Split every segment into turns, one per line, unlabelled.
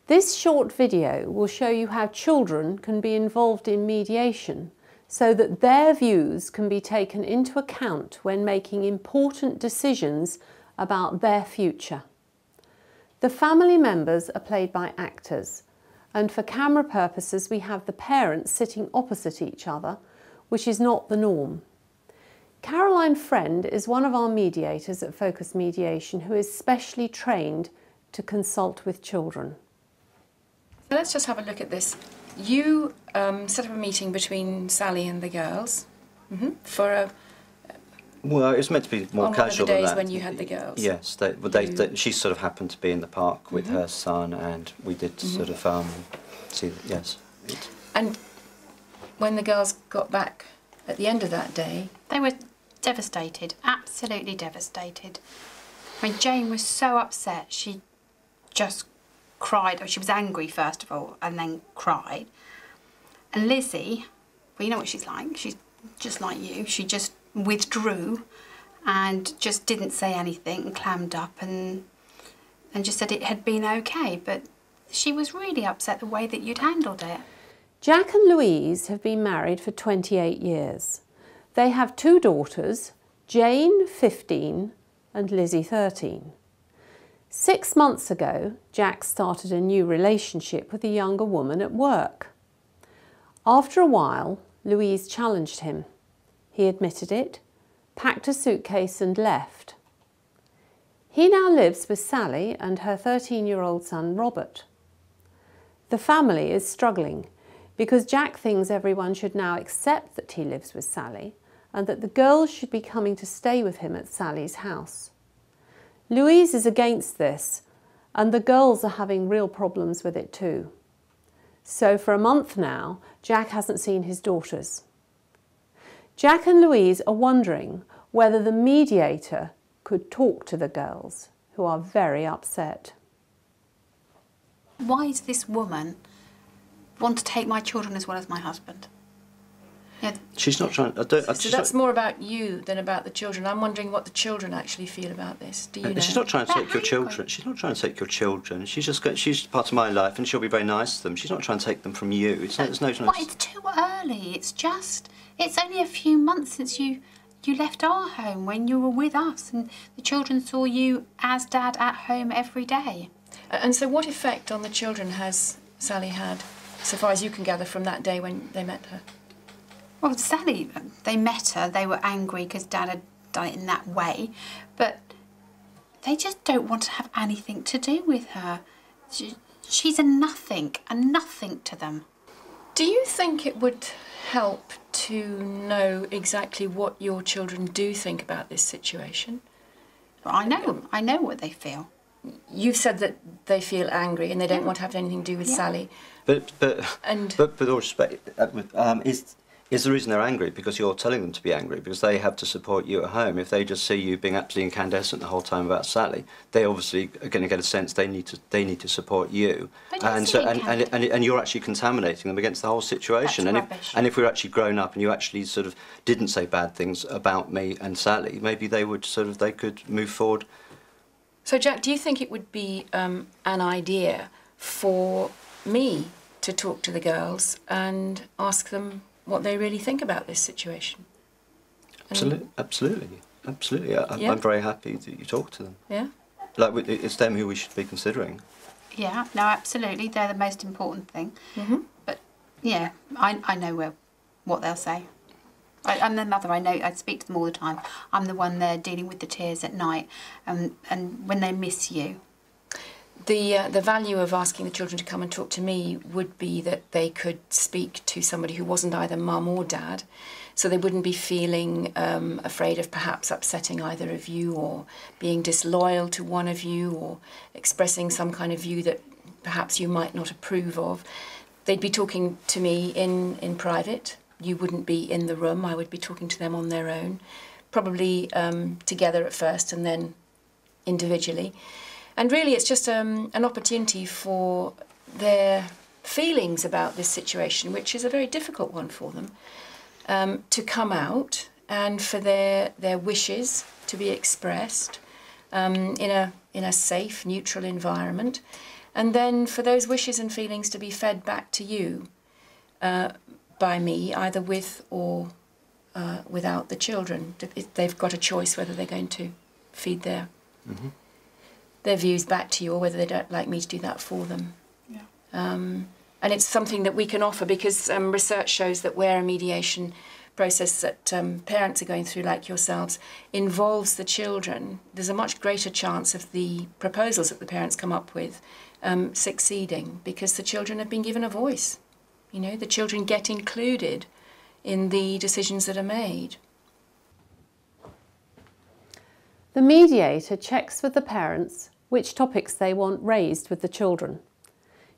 This short video will show you how children can be involved in mediation so that their views can be taken into account when making important decisions about their future. The family members are played by actors, and for camera purposes we have the parents sitting opposite each other, which is not the norm. Caroline Friend is one of our mediators at Focus Mediation who is specially trained to consult with children.
So let's just have a look at this. You set up a meeting between Sally and the girls for a...
Well, it was meant to be more casual than that.
On one of the days when you had the girls.
Yes, she sort of happened to be in the park with her son, and we did sort of see. Yes.
And when the girls got back at the end of that day,
they were devastated, absolutely devastated. I mean, Jane was so upset. She just cried. She was angry first of all, and then cried. And Lizzie, well, you know what she's like. She's just like you. She just withdrew and just didn't say anything and clammed up and just said it had been okay, but she was really upset the way that you'd handled it.
Jack and Louise have been married for 28 years. They have two daughters, Jane, 15, and Lizzie, 13. 6 months ago, Jack started a new relationship with a younger woman at work. After a while, Louise challenged him. He admitted it, packed a suitcase and left. He now lives with Sally and her 13-year-old son Robert. The family is struggling because Jack thinks everyone should now accept that he lives with Sally and that the girls should be coming to stay with him at Sally's house. Louise is against this, and the girls are having real problems with it too. So for a month now, Jack hasn't seen his daughters. Jack and Louise are wondering whether the mediator could talk to the girls, who are very upset.
Why does this woman want to take my children as well as my husband? Yeah.
She's not trying...
So that's more about you than about the children. I'm wondering what the children actually feel about this. Do you know?
She's not trying to take your children. She's not trying to take your children. She's part of my life, and she'll be very nice to them. She's not trying to take them from you. It's
too early. It's only a few months since you left our home when you were with us, and the children saw you as Dad at home every day.
And so what effect on the children has Sally had, so far as you can gather from that day when they met her?
Well, Sally, they met her, they were angry because Dad had done it in that way, but they just don't want to have anything to do with her. She's a nothing to them.
Do you think it would help to know exactly what your children do think about this situation?
Well, I know what they feel.
You've said that they feel angry and they don't want to have anything to do with Sally.
But with all respect, is the reason they're angry because you're telling them to be angry, because they have to support you at home. If they just see you being absolutely incandescent the whole time about Sally, they obviously are going to get a sense they need to support you, and you're actually contaminating them against the whole situation. And if we're actually grown up and you actually sort of didn't say bad things about me and Sally, maybe they could move forward.
So Jack, do you think it would be an idea for me to talk to the girls and ask them what they really think about this situation?
Absolutely. I'm very happy that you talk to them.
Yeah?
Like, it's them who we should be considering.
Yeah, no, absolutely. They're the most important thing. But, yeah, I know what they'll say. I'm their mother. I speak to them all the time. I'm the one there dealing with the tears at night, and when they miss you.
The value of asking the children to come and talk to me would be that they could speak to somebody who wasn't either mum or dad, so they wouldn't be feeling afraid of perhaps upsetting either of you or being disloyal to one of you or expressing some kind of view that perhaps you might not approve of. They'd be talking to me in private. You wouldn't be in the room. I would be talking to them on their own, probably together at first and then individually. And really it's just an opportunity for their feelings about this situation, which is a very difficult one for them, to come out and for their wishes to be expressed in a safe, neutral environment. And then for those wishes and feelings to be fed back to you by me, either with or without the children. They've got a choice whether they're going to feed their views back to you or whether they don't like me to do that for them.
Yeah.
And it's something that we can offer because research shows that where a mediation process that parents are going through, like yourselves, involves the children, there's a much greater chance of the proposals that the parents come up with succeeding because the children have been given a voice. You know, the children get included in the decisions that are made.
The mediator checks with the parents which topics they want raised with the children.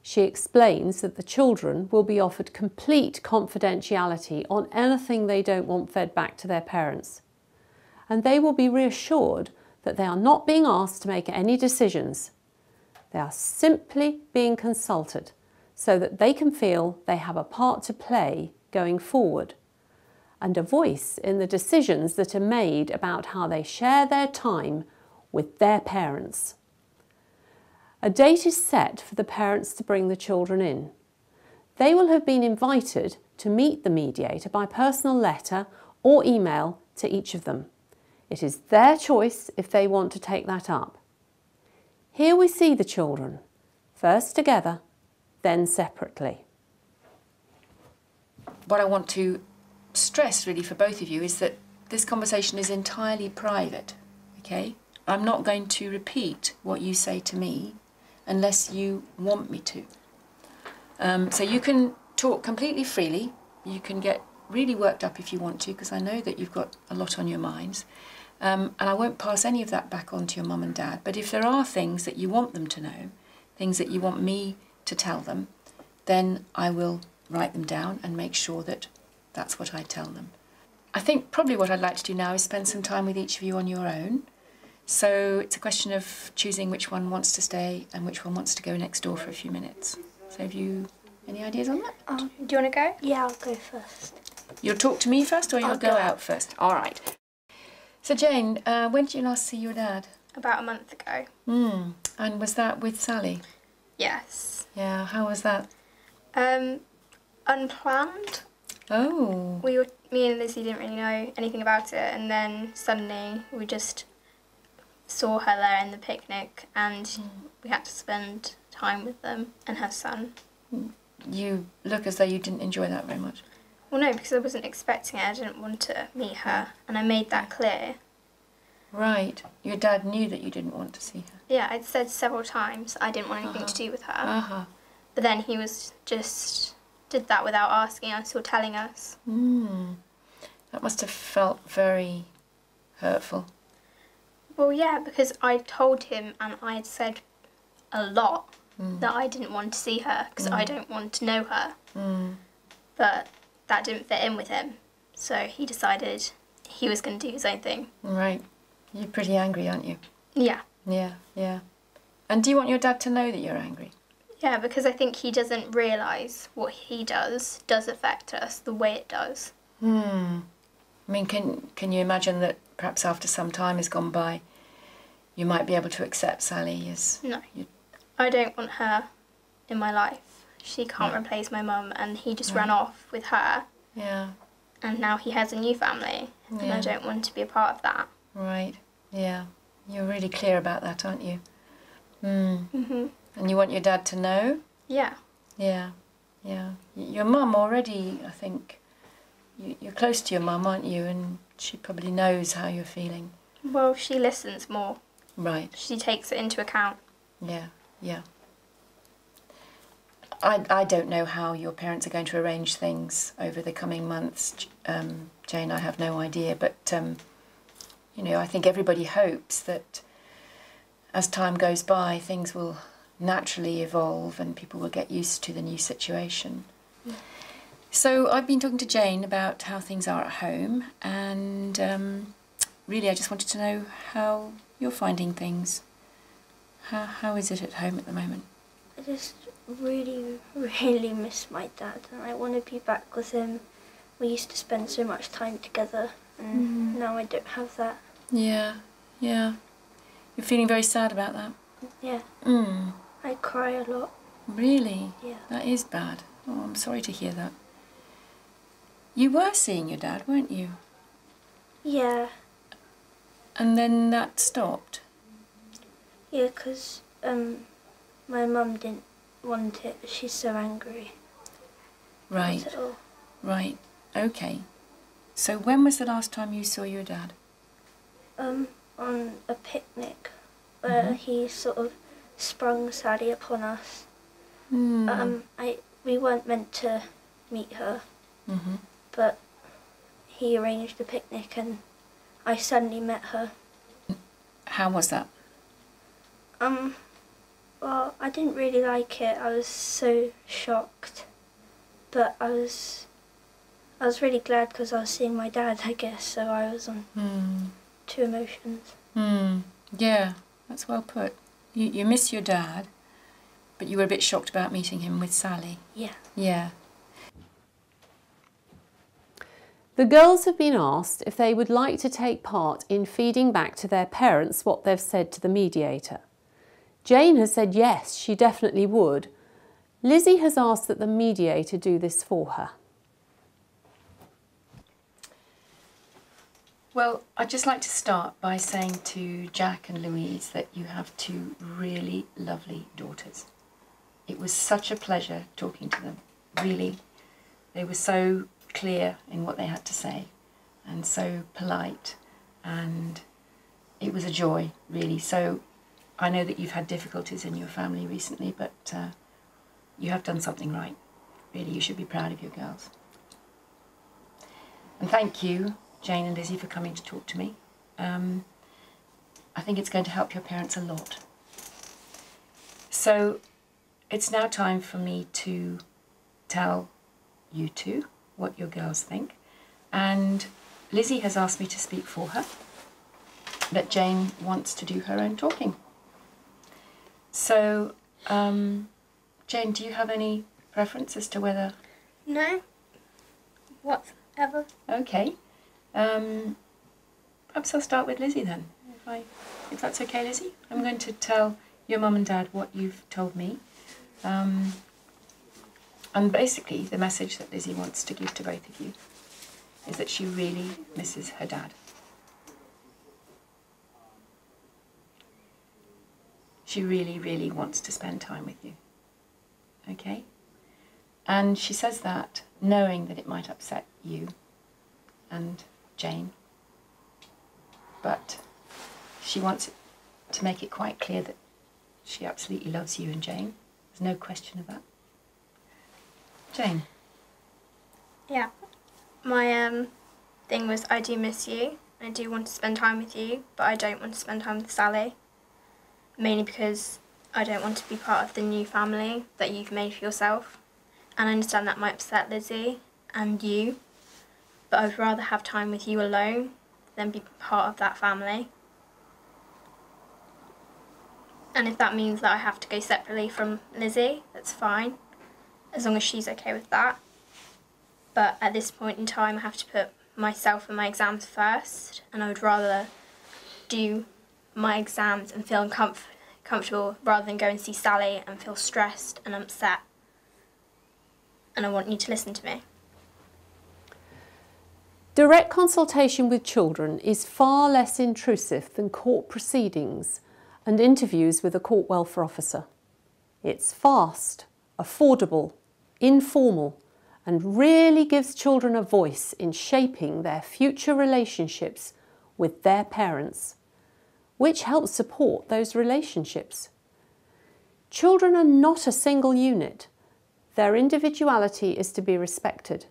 She explains that the children will be offered complete confidentiality on anything they don't want fed back to their parents. And they will be reassured that they are not being asked to make any decisions. They are simply being consulted so that they can feel they have a part to play going forward and a voice in the decisions that are made about how they share their time with their parents. A date is set for the parents to bring the children in. They will have been invited to meet the mediator by personal letter or email to each of them. It is their choice if they want to take that up. Here we see the children, first together, then separately.
What I want to stress really for both of you is that this conversation is entirely private, okay? I'm not going to repeat what you say to me unless you want me to. So you can talk completely freely. You can get really worked up if you want to, because I know that you've got a lot on your minds. And I won't pass any of that back on to your mum and dad. But if there are things that you want them to know, things that you want me to tell them, then I will write them down and make sure that that's what I tell them. I think probably what I'd like to do now is spend some time with each of you on your own. So it's a question of choosing which one wants to stay and which one wants to go next door for a few minutes. So have you any ideas on that?
Do you want to go? Yeah, I'll go first.
You'll talk to me first or you'll go out first? All right. So Jane, when did you last see your dad?
About a month ago.
And was that with Sally?
Yes.
Yeah, how was that?
Unplanned.
Oh.
Me and Lizzie didn't really know anything about it, and then suddenly we just saw her there in the picnic, and we had to spend time with them and her son.
You look as though you didn't enjoy that very much.
Well, no, because I wasn't expecting it. I didn't want to meet her, and I made that clear.
Right. Your dad knew that you didn't want to see her.
Yeah, I'd said several times I didn't want anything to do with her. But then he was just did that without asking us or telling us.
That must have felt very hurtful.
Well, yeah, because I told him and I had said a lot that I didn't want to see her because I don't want to know her. But that didn't fit in with him, so he decided he was going to do his own thing.
Right. You're pretty angry, aren't you?
Yeah.
Yeah, yeah. And do you want your dad to know that you're angry?
Yeah, because I think he doesn't realise what he does affect us the way it does.
I mean, can you imagine that perhaps after some time has gone by, you might be able to accept Sally as...
No. I don't want her in my life. She can't replace my mum, and he just ran off with her.
Yeah.
And now he has a new family, and I don't want to be a part of that.
Right. Yeah. You're really clear about that, aren't you? And you want your dad to know?
Yeah.
Yeah. Yeah. Your mum already, I think, you're close to your mum, aren't you? And she probably knows how you're feeling.
Well, she listens more.
Right.
She takes it into account.
Yeah, yeah. I don't know how your parents are going to arrange things over the coming months, Jane. I have no idea, but you know, I think everybody hopes that as time goes by, things will naturally evolve and people will get used to the new situation. So I've been talking to Jane about how things are at home, and really I just wanted to know how you're finding things. How is it at home at the moment?
I just really, really miss my dad, and I want to be back with him. We used to spend so much time together, and now I don't have that.
Yeah, yeah. You're feeling very sad about that?
Yeah. I cry a lot.
Really?
Yeah.
That is bad. Oh, I'm sorry to hear that. You were seeing your dad, weren't you?
Yeah.
And then that stopped?
Yeah, because my mum didn't want it. She's so angry.
Right.
At all.
Right. Okay. So when was the last time you saw your dad?
On a picnic where he sort of sprung Sally upon us. We weren't meant to meet her, but he arranged a picnic and I suddenly met her.
How was that?
Well, I didn't really like it. I was so shocked, but I was really glad because I was seeing my dad, I guess, so I was on two emotions.
Yeah, that's well put. You miss your dad, but you were a bit shocked about meeting him with Sally.
Yeah.
Yeah.
The girls have been asked if they would like to take part in feeding back to their parents what they've said to the mediator. Jane has said yes, she definitely would. Lizzie has asked that the mediator do this for her.
Well, I'd just like to start by saying to Jack and Louise that you have two really lovely daughters. It was such a pleasure talking to them, really. They were so clear in what they had to say and so polite, and it was a joy, really. So I know that you've had difficulties in your family recently, but you have done something right. Really, you should be proud of your girls. And thank you, Jane and Lizzie, for coming to talk to me. I think it's going to help your parents a lot. So it's now time for me to tell you two what your girls think. And Lizzie has asked me to speak for her, but Jane wants to do her own talking. So, Jane, do you have any preference as to whether...
No. Whatever.
Okay. Perhaps I'll start with Lizzie then, if that's okay, Lizzie. I'm going to tell your mum and dad what you've told me. And basically, the message that Lizzie wants to give to both of you is that she really misses her dad. She really, really wants to spend time with you. Okay? And she says that knowing that it might upset you and Jane, but she wants to make it quite clear that she absolutely loves you and Jane. There's no question of that. Jane?
Yeah. My thing was, I do miss you. I do want to spend time with you, but I don't want to spend time with Sally. Mainly because I don't want to be part of the new family that you've made for yourself. And I understand that might upset Lizzie and you, but I'd rather have time with you alone than be part of that family. And if that means that I have to go separately from Lizzie, that's fine, as long as she's okay with that. But at this point in time, I have to put myself and my exams first, and I would rather do my exams and feel comfortable rather than go and see Sally and feel stressed and upset. And I want you to listen to me.
Direct consultation with children is far less intrusive than court proceedings and interviews with a court welfare officer. It's fast, affordable, informal, and really gives children a voice in shaping their future relationships with their parents, which helps support those relationships. Children are not a single unit. Their individuality is to be respected.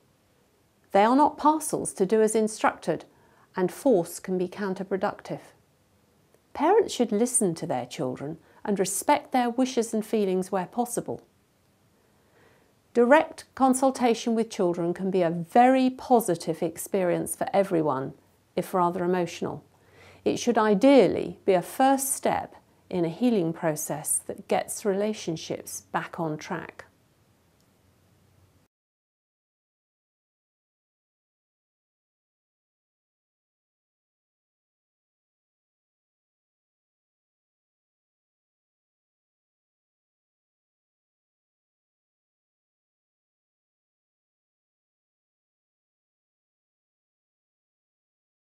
They are not parcels to do as instructed, and force can be counterproductive. Parents should listen to their children and respect their wishes and feelings where possible. Direct consultation with children can be a very positive experience for everyone, if rather emotional. It should ideally be a first step in a healing process that gets relationships back on track.